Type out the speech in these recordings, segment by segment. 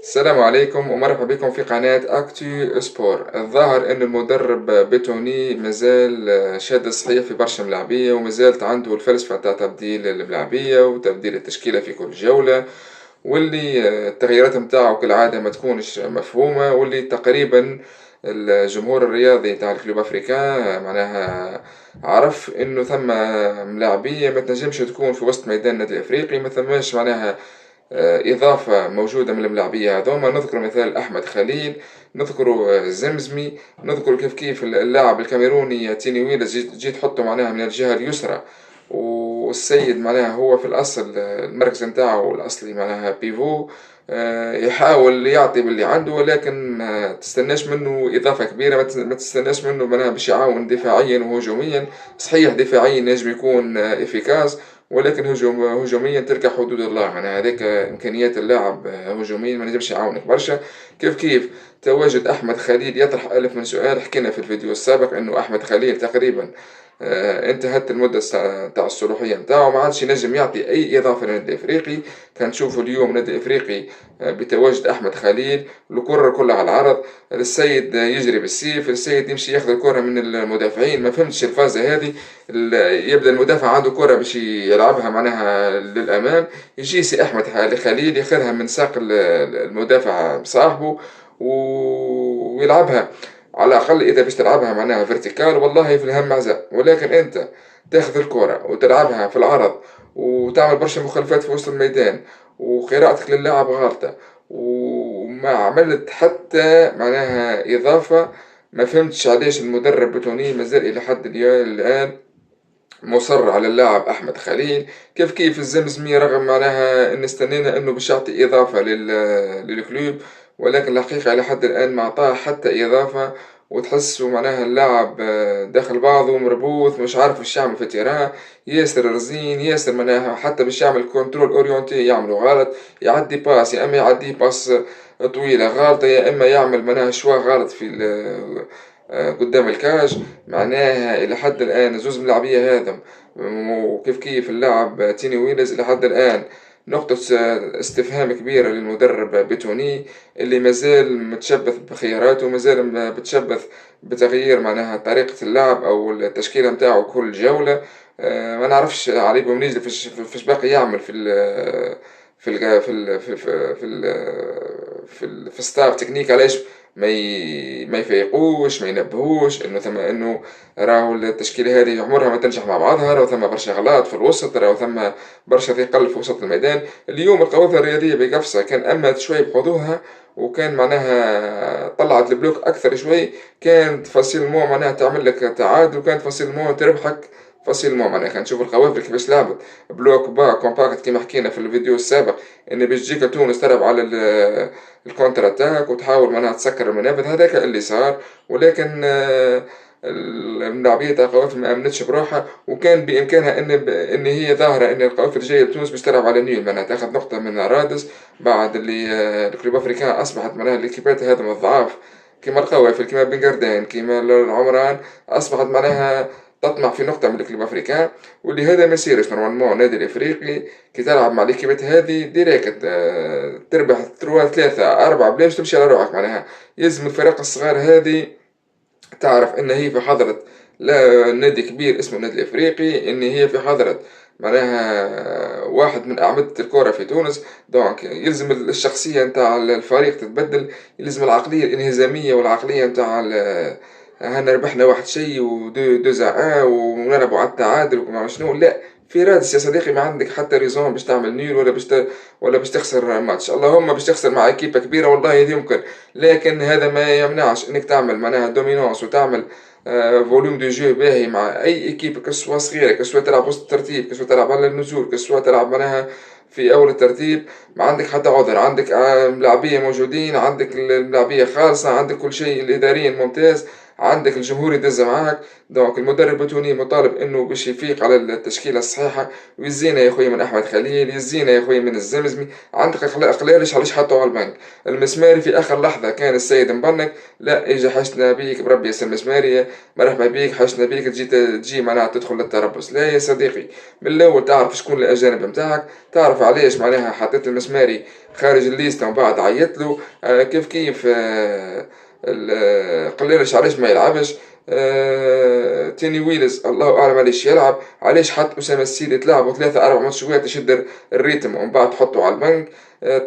السلام عليكم ومرحبا بكم في قناة أكتو سبور. الظاهر أن المدرب بيتوني مازال شاد صحيح في برشا ملاعبية، ومازالت عنده الفلسفة تاع تبديل الملاعبية وتبديل التشكيلة في كل جولة، واللي التغييرات متاعه كالعادة ما تكونش مفهومة، واللي تقريبا الجمهور الرياضي تاع الكلوب أفريكان معناها عرف انه ثم ملاعبية ما تنجمش تكون في وسط ميدان النادي الافريقي، ما ثماش معناها إضافة موجودة من الملاعبية هذوما. نذكر مثال أحمد خليل، نذكر الزمزمي، نذكر كيف اللاعب الكاميروني تيني ويلا جيت تحطه معناها من الجهة اليسرى، والسيد معناها هو في الأصل المركز نتاعو الأصلي معناها بيفو. يحاول يعطي باللي عنده، ولكن ما تستناش منه إضافة كبيرة، ما تستناش منه معناها باش يعاون دفاعيا وهجوميا. صحيح دفاعيا نجم يكون إفيكاز، ولكن هجوميا تلك حدود الله، معناها هذيك إمكانيات اللاعب هجوميا ما نجمش يعاونك برشا. كيف تواجد أحمد خليل يطرح ألف من سؤال. حكينا في الفيديو السابق إنه أحمد خليل تقريبا انتهت المدة تاع الصلاحية نتاعو، ما عادش ينجم يعطي أي إضافة للنادي الإفريقي. كنشوفوا اليوم النادي الإفريقي بتواجد أحمد خليل، الكرة كلها على العرض، السيد يجري بالسيف، السيد يمشي ياخذ الكرة من المدافعين. ما فهمتش الفازة هذه. يبدأ المدافع عنده كرة باش يلعبها معناها للأمام، يجي سي أحمد خليل ياخذها من ساق المدافع صاحبه ويلعبها. على الأقل إذا باش تلعبها معناها فيرتيكال والله في الهم معزة، ولكن أنت تاخذ الكرة وتلعبها في العرض وتعمل برشا مخالفات في وسط الميدان، وقراءتك للاعب غالطة، وما عملت حتى معناها إضافة. ما فهمتش علاش المدرب بتوني مازال إلى حد الآن مصر على اللاعب أحمد خليل. كيف الزمزمي رغم معناها إن استنينا إنه باش يعطي إضافة للكلوب، ولكن الحقيقة إلى حد الآن ما عطاه حتى إضافة. وتحسوا معناها اللاعب داخل بعضه مربوط مش عارف ايش يعمل في التيران. ياسر رزين، ياسر معناها حتى باش يعمل كنترول اورينتي يعمله غلط، يعدي باس يا اما يعدي باس طويلة غلطة، يا اما يعمل معناها شوا غلط في قدام الكاج. معناها إلى حد الآن زوز ملاعبية هذا، وكيف اللاعب تيني ويلز إلى حد الآن نقطة استفهام كبيرة للمدرب بتوني، اللي مازال متشبث بخياراته، مازال بتشبث بتغيير معناها طريقة اللعب أو التشكيلة متاعه كل جولة. ما نعرفش علي بومنيز فيش باقي يعمل في ال في ال في ال في ال في الستاف تكنيك. علاش ما يفيقوش، ما ينبهوش انه ثم انه راهو التشكيله هذه عمرها ما تنجح مع بعضها، راهو ثم برشا غلط في الوسط، راهو ثم برشا ثقل في وسط الميدان. اليوم القوافل الرياضيه بقفصه كان اما شوي بحظوظها، وكان معناها طلعت البلوك اكثر شوي، كانت فصيل مو معناها تعمل لك تعادل، وكانت فصيل مو تربحك فصيل مو. معناها نشوف القوافل كيفاش لعبت بلوك با كومباكت كما حكينا في الفيديو السابق، ان باش تجيك تونس تلعب على الكونتر اتاك وتحاول معناها تسكر المنافذ. هذاك اللي صار، ولكن اللاعبية تاع القوافل ما امنتش بروحها، وكان بامكانها ان هي ظاهره ان القوافل الجايه لتونس باش تلعب على نيول، معناها تاخذ نقطه من رادس بعد اللي الكلوب افريكان اصبحت معناها ليكيبات هذا من الضعاف، كما القوافل كما بنغردان كما العمران اصبحت معناها تطمع في نقطة من الكلوب أفريكان. واللي هذا ما يصيرش نورمالمون. النادي الإفريقي كي تلعب مع ليكيبات هذه ديريكت تربح 3-4 بلاش تمشي على روحك. معناها يلزم الفرق الصغار هذه تعرف ان هي في حضرة لا نادي كبير اسمه النادي الافريقي، ان هي في حضرة معناها واحد من اعمدة الكرة في تونس. دونك يلزم الشخصية نتاع الفريق تتبدل، يلزم العقلية الانهزامية والعقلية نتاع هنا ربحنا واحد شيء ودو زعاء ونلعبوا على التعادل وما شنو. لا، في رادس يا صديقي ما عندك حتى ريزون باش تعمل نيل ولا باش تخسر ماتش. اللهم باش تخسر مع اكيبا كبيرة والله يمكن، لكن هذا ما يمنعش انك تعمل معناها دومينونس وتعمل فوليوم دو جو باهي مع اي اكيب، كسوا صغيره، كسوا تلعب وسط الترتيب، كسوا تلعب على النزول، كسوا تلعب معناها في اول الترتيب. ما عندك حتى عذر، عندك ملاعبيه موجودين، عندك الملاعبيه خالصه، عندك كل شيء الاداريا ممتاز، عندك الجمهور يدز معاك. دونك المدرب التوني مطالب انه باش يفيق على التشكيله الصحيحه، ويزينا يا خويا من احمد خليل، يزينا يا خويا من الزمزمي. عندك اقلالش علاش حطوا على البنك المسماري في اخر لحظه، كان السيد مبنك لا اجا حشنا بيك بربي يا سي المسماري، مرحبا بيك حشنا بيك تجي معناها تدخل للتربص. لا يا صديقي، من الاول تعرف شكون الاجانب نتاعك، تعرف تعرف علاش معناها حطيت المسماري خارج الليستة ومن بعد عيط له. كيف كيف قليلش علاش ما يلعبش. تيني ويلز الله اعلم علاش يلعب، علاش حط اسامه السيدي تلعبوا 3 4 ماتشات يشد الريتم ومن بعد تحطه على البنك.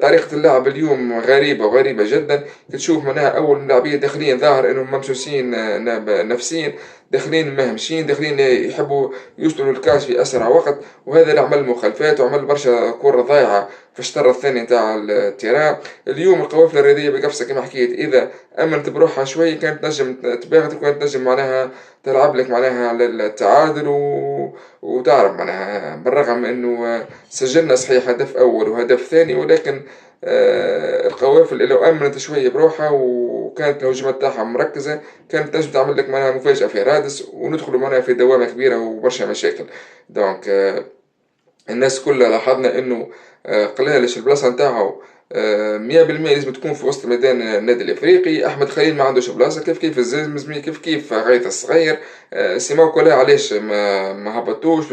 طريقة اللعب اليوم غريبة وغريبة جدا. تشوف منها أول لاعبية داخلين ظاهر إنهم ممسوسين نفسيا، داخلين مهمشين، داخلين يحبوا يوصلوا للكاس في أسرع وقت، وهذا اللي عمل مخالفات وعمل برشا كرة ضايعة في الشطر الثاني نتاع التيران. اليوم القوافل الرياضية بقفصة كما حكيت إذا أمنت بروحها شوي كانت نجم تباغت وكانت نجم معناها تلعب لك معناها للتعادل وتعرف معناها بالرغم انه سجلنا صحيح هدف اول وهدف ثاني، ولكن القوافل لو امنت شوية بروحها وكانت الهجمات تاعها مركزة كانت تنجم تعمل لك معناها مفاجأة في رادس وندخلوا معناها في دوامة كبيرة وبرشا مشاكل. دونك الناس كلها لاحظنا انه قلالش البلاصة نتاعو 100% لازم تكون في وسط ميدان النادي الافريقي. احمد خليل ما عندوش بلاصه، كيف كيف الزمزمي، كيف كيف غيث الصغير. سيماو كولا علاش ما هبطوش؟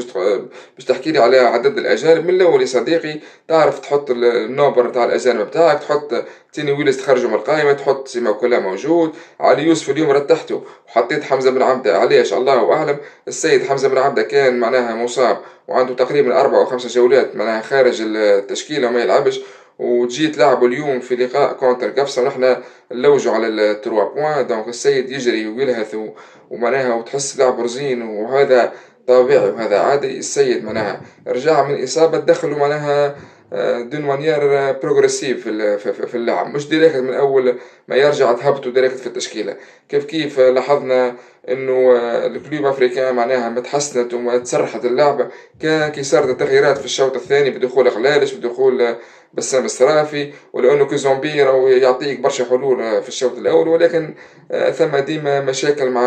باش تحكي لي على عدد الاجانب من الاول يا صديقي. تعرف تحط النوبر نتاع الاجانب بتاعك، تحط تيني ويلز تخرجوا من القائمه، تحط سيماو كولا موجود. علي يوسف اليوم رتحته وحطيت حمزه بن عبده، علاش الله اعلم. السيد حمزه بن عبده كان معناها مصاب وعنده تقريبا 4 أو 5 جولات معناها خارج التشكيله وما يلعبش، وتجي تلعبوا اليوم في لقاء كونتر قفصة ونحن نلوجوا على التروا بوان. دونك السيد يجري ويلهث ومعناها وتحس لعب رزين، وهذا طبيعي وهذا عادي. السيد معناها رجع من إصابة دخلوا معناها دون مانيير بروغريسيف في اللعب، مش ديريكت من أول ما يرجع تهبطوا ديريكت في التشكيلة. كيف كيف لاحظنا انه الكلوب افريكان معناها متحسنت وتسرحت اللعبة. كان كي صارت التغييرات في الشوط الثاني بدخول غلالش، بدخول بسام السرافي، ولانه كوزومبي راهو يعطيك برشا حلول في الشوط الاول، ولكن ثم ديما مشاكل مع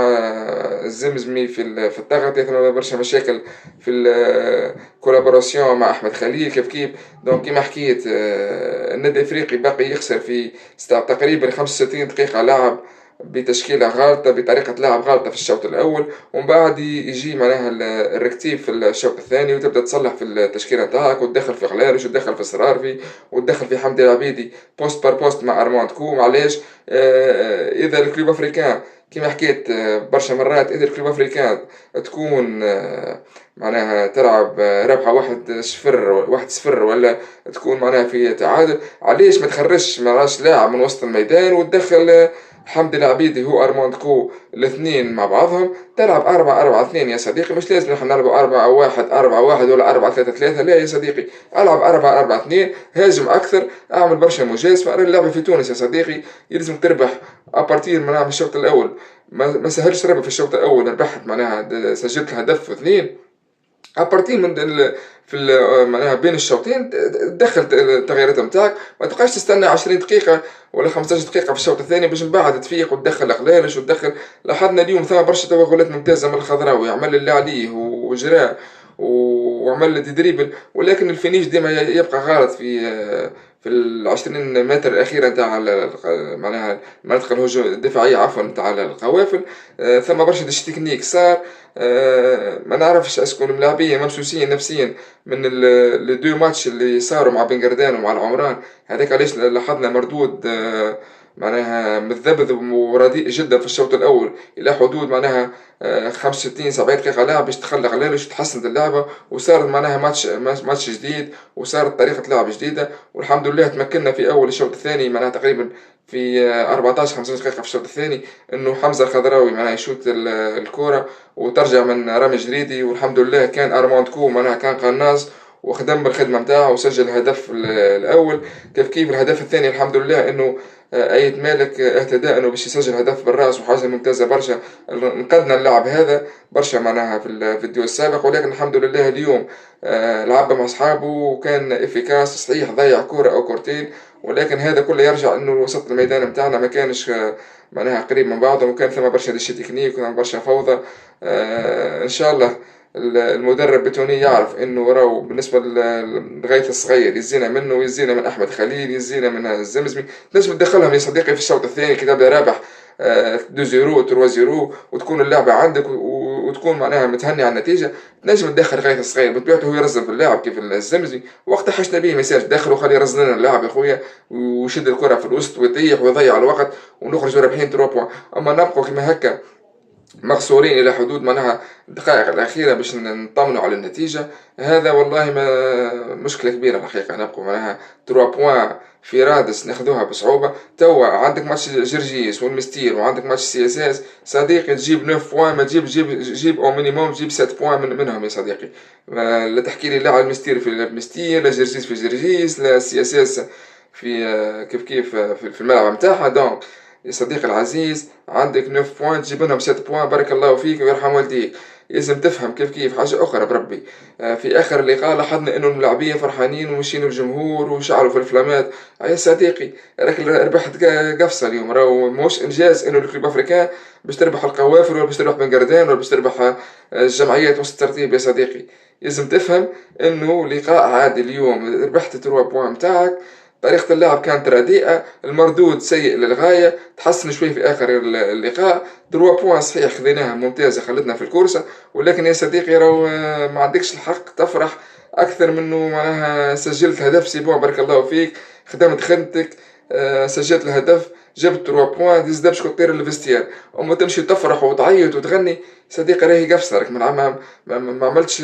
الزمزمي في التغطية، ثم برشا مشاكل في الكولابوراسيون مع احمد خليل كيف كيف. دونك كيما حكيت النادي الافريقي باقي يخسر في تقريبا 65 دقيقة لعب بتشكيلة غلطة، بطريقة لعب غلطة في الشوط الأول، ومن بعد يجي معناها الركتيف في الشوط الثاني وتبدأ تصلح في التشكيلة نتاعك وتدخل في غلالش وتدخل في سرارفي وتدخل في حمدي العبيدي بوست بار بوست مع أرماند كو. معليش إذا الكلوب أفريكان كيما حكيت برشا مرات، إذا الكلوب أفريكان تكون معناها تلعب ربحة 1-0 ولا تكون معناها في تعادل، علاش ما تخرجش مراش لاعب من وسط الميدان وتدخل حمدي العبيدي هو أرماند كو الاثنين مع بعضهم، تلعب 4-4-2 يا صديقي. مش لازم نحن نلعبوا 4-1-4-1 ولا 4-3-3، لا يا صديقي، العب 4-4-2، هاجم أكثر، أعمل برشا مجازفة. اللعبة في تونس يا صديقي يلزم تربح أبارتير من الشوط الأول. ما سهلش تربح في الشوط الأول، ربحت معناها سجلت هدف واثنين ابارتي من معناها بين الشوطين تدخل التغييرات نتاعك، ما تبقاش تستنى 20 دقيقة ولا 15 دقيقة في الشوط الثاني باش من بعد تفيق وتدخل قلالش وتدخل. لاحظنا اليوم ثم برشا توغلات ممتازة من الخضراوي، عمل اللي عليه وجراه وعمل تدريبل، ولكن الفينيش ديما يبقى غلط في 20 متر الأخيرة نتاع معناها مناطق الهجوم الدفاعية عفوا نتاع القوافل. ثم برشا تكنيك صار. ما نعرفش اسكون ملاعبية ممسوسين نفسيا من الدو ماتش اللي صاروا مع بنغردان ومع العمران. هذاك علاش لاحظنا مردود معناها متذبذب ورديء جدا في الشوط الاول الى حدود معناها 65-70 دقيقة لعب باش تخلق غلالش وتحسنت اللعبة وصارت معناها ماتش جديد وصارت طريقة لعب جديدة. والحمد لله تمكنا في اول الشوط الثاني معناها تقريبا في 14-15 دقيقة في الشوط الثاني انه حمزة الخضراوي معناها يشوت الكرة وترجع من رامي جريدي، والحمد لله كان ارماند كو معناها كان قناص وخدم بالخدمة نتاعه وسجل الهدف الأول. كيف الهدف الثاني الحمد لله إنه أيد مالك اهتدى إنه باش يسجل هدف بالرأس وحاجة ممتازة برشا. نقدنا اللعب هذا برشا معناها في الفيديو السابق، ولكن الحمد لله اليوم لعب مع أصحابه وكان إفيكاس صحيح، ضيع كورة أو كورتين، ولكن هذا كله يرجع إنه وسط الميدان متاعنا ما كانش معناها قريب من بعضه وكان ثم برشا ديشي تكنيك وكان برشا فوضى. إن شاء الله المدرب التوني يعرف انه راهو بالنسبه لغاية الصغير يزينا منه ويزينا من احمد خليل يزينا من الزمزمي، لازم تدخلهم يا صديقي في الشوط الثاني كي تبدا رابح 2-0 3-0 وتكون اللعبه عندك وتكون معناها متهني على النتيجة، تنجم تدخل غاية الصغير بطبيعته هو يرزن في اللاعب كيف الزمزي، وقتها حشنا بيه ميساج دخل وخلي يرزن لنا اللاعب يا خويا ويشد الكرة في الوسط ويطيح ويضيع الوقت ونخرجوا رابحين 3 بوان. أما نبقوا كما هكا مقصورين إلى حدود معناها الدقائق الأخيرة باش نطمنوا على النتيجة، هذا والله ما مشكلة كبيرة الحقيقة. نبقوا معناها 3 بوان في رادس ناخذوها بصعوبة. توا عندك ماتش جرجيس والمستير وعندك ماتش سي اس اس صديقي، تجيب 9 بوان ما جيب او مينيموم جيب 7 بوان منهم يا صديقي. لا تحكي لي لا على المستير في المستير، لا جرجيس في جرجيس، لا سي اس اس في كيف في الملعب نتاعها. دونك يا صديقي العزيز عندك 9 بوان تجيب لهم 7 بوان، بارك الله فيك ويرحم والديك. لازم تفهم كيف حاجة أخرى بربي. في آخر اللقاء لاحظنا إنه الملاعبية فرحانين ومشينا الجمهور وشعلوا في الفلامات. يا صديقي راك ربحت قفصة اليوم، راهو موش إنجاز إنه الكلوب أفريكان باش تربح القوافل ولا باش تربح بن قردان ولا باش تربح الجمعيات وسط الترتيب. يا صديقي لازم تفهم إنه لقاء عادي اليوم، ربحت 3 بوان متاعك. طريقة اللعب كانت رديئة، المردود سيء للغاية، تحسن شوي في آخر اللقاء. 3 بوان صحيح خذيناها ممتازة خلتنا في الكورسة، ولكن يا صديقي راهو ما عندكش الحق تفرح أكثر منه معناها سجلت هدف سي بون بارك الله فيك، خدمت خدمتك، سجلت الهدف جبت 3 بوان ديز باش تطير الفستير. أما تمشي تفرح وتعيط وتغني صديقي راهي قفصة، راك ما عملتش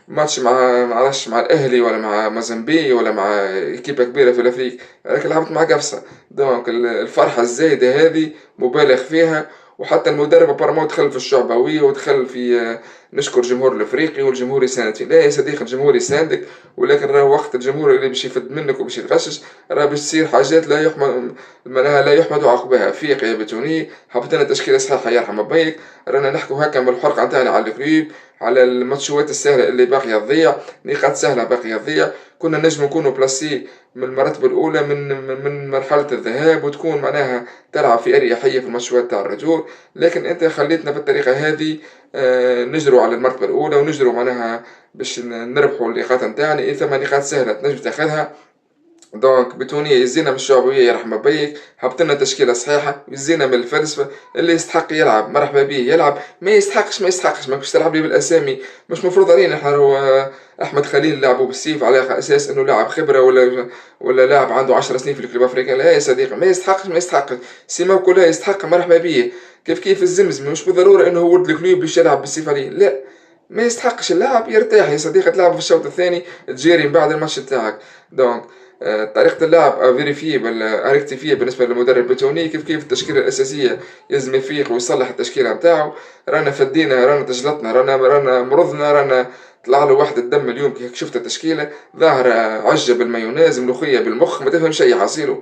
ماتش مع الاهلي ولا مع موزمبيق ولا مع اكيبا كبيره في الافريق، راك لعبت مع قفصه. دونك الفرحه الزايده هذه مبالغ فيها. وحتى المدرب ابارمون دخل في الشعبويه ودخل في نشكر الجمهور الافريقي والجمهور يساند فيه. لا يا صديقي الجمهور يساندك، ولكن راه وقت الجمهور اللي باش يفد منك وباش يتغشش راه باش تصير حاجات لا يحمد معناها لا يحمد عقبها. فيق يا بتوني حبيت لنا تشكيله صحيحه يرحم بيك. رانا نحكوا هكا من الحرقه نتاعنا على الكليب، على الماتشوات السهلة اللي باقية تضيع، نقاط سهلة باقية تضيع. كنا نجم نكونوا بلاسي من المرتبة الأولى من مرحلة الذهاب وتكون معناها تلعب في أريحية في الماتشوات تاع الرجول، لكن أنت خليتنا بالطريقة هذه نجروا على المرتبة الأولى ونجروا معناها باش نربحوا اللقاءات نتاعنا. إذا ثم نقاط سهلة تنجم تاخذها. دونك بتونية يزينا من الشعبوية يرحم بيك، هبطلنا تشكيلة صحيحة، يزينا من الفلسفة. اللي يستحق يلعب مرحبا بيه يلعب، ما يستحقش ما كنتش تلعب لي بالأسامي. مش مفروض علينا احنا هو أحمد خليل لعبوا بالسيف على أساس إنه لاعب خبرة ولا لاعب عنده 10 سنين في الكلوب أفريقيا. لا يا صديقي ما يستحقش سيما كلها يستحق مرحبا بيه. كيف الزمزمي مش بالضرورة إنه هو ولد الكلوب باش يلعب بالسيف عليه، لا ما يستحقش اللاعب يرتاح يا صديقي تلعب في الشوط الثاني تجيري من بعد الماتش تاعك. دونك طريقة اللعب فيريفيبل اريكتيفية بالنسبة للمدرب بتوني. كيف التشكيلة الأساسية يلزم يفيق ويصلح التشكيلة نتاعو. رانا فدينا رانا تجلطنا رانا مرضنا رانا طلع له واحد الدم اليوم. كيف شفت التشكيلة ظاهرة عجة بالمايونيز ملوخية بالمخ ما تفهم شيء حاصيله.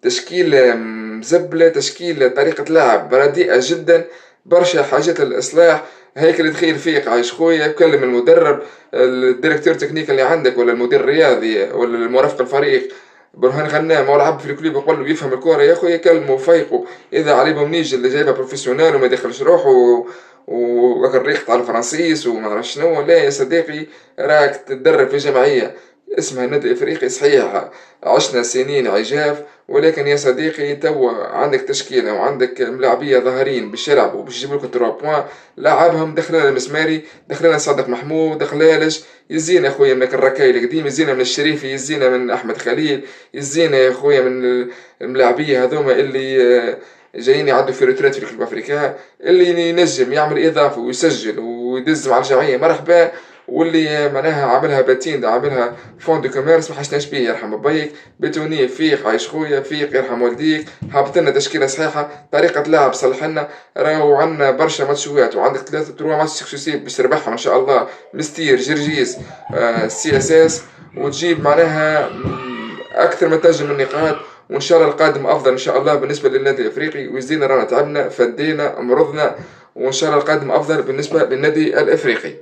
تشكيلة مزبلة، تشكيلة طريقة لعب رديئة جدا، برشا حاجات للإصلاح. هيك اللي تخيل فيك عايش خويا كلم المدرب الديريكتور تكنيك اللي عندك ولا المدير الرياضي ولا المرافق الفريق برهان غنام هو لعب في الكليب وقال له يفهم الكورة يا خويا كلمه وفيقه. إذا علي بومنيج اللي جايبها بروفيسيونال وما يدخلش روحه وكان على الفرنسيس وما نعرفش شنو، لا يا صديقي راك تتدرب في جمعية اسمها النادي الافريقي. صحيح عشنا سنين عجاف، ولكن يا صديقي توا عندك تشكيلة وعندك ملاعبية ظاهرين باش يلعبوا وباش يجيبوا لك 3 بوان. لعبهم دخلنا المسماري، دخلنا صادق محمود، دخلالش يزينا يا خويا من الركاي القديم، يزينا من الشريفي، يزينا من احمد خليل، يزينا يا خويا من الملاعبية هذوما اللي جايين يعدوا في روتريت في الكلوب افريكا. اللي ينجم يعمل اضافه ويسجل ويدز مع الجمعيه مرحبا، واللي معناها عاملها باتين عاملها فون دو كوميرس ما حشناش بيه يرحم بيك. بتوني فيق عايش خويا فيق يرحم والديك. هبطلنا تشكيله صحيحه، طريقه لعب صلحنا. راهو عندنا برشا ماتشوات وعندك 3 ماتش سكسيسيف باش تربحهم ان شاء الله. مستير جرجيس سي اس اس وتجيب معناها اكثر ما تنجم من النقاط. وان شاء الله القادم افضل ان شاء الله بالنسبه للنادي الافريقي. ويزينا رانا تعبنا فدينا مرضنا، وان شاء الله القادم افضل بالنسبه للنادي الافريقي.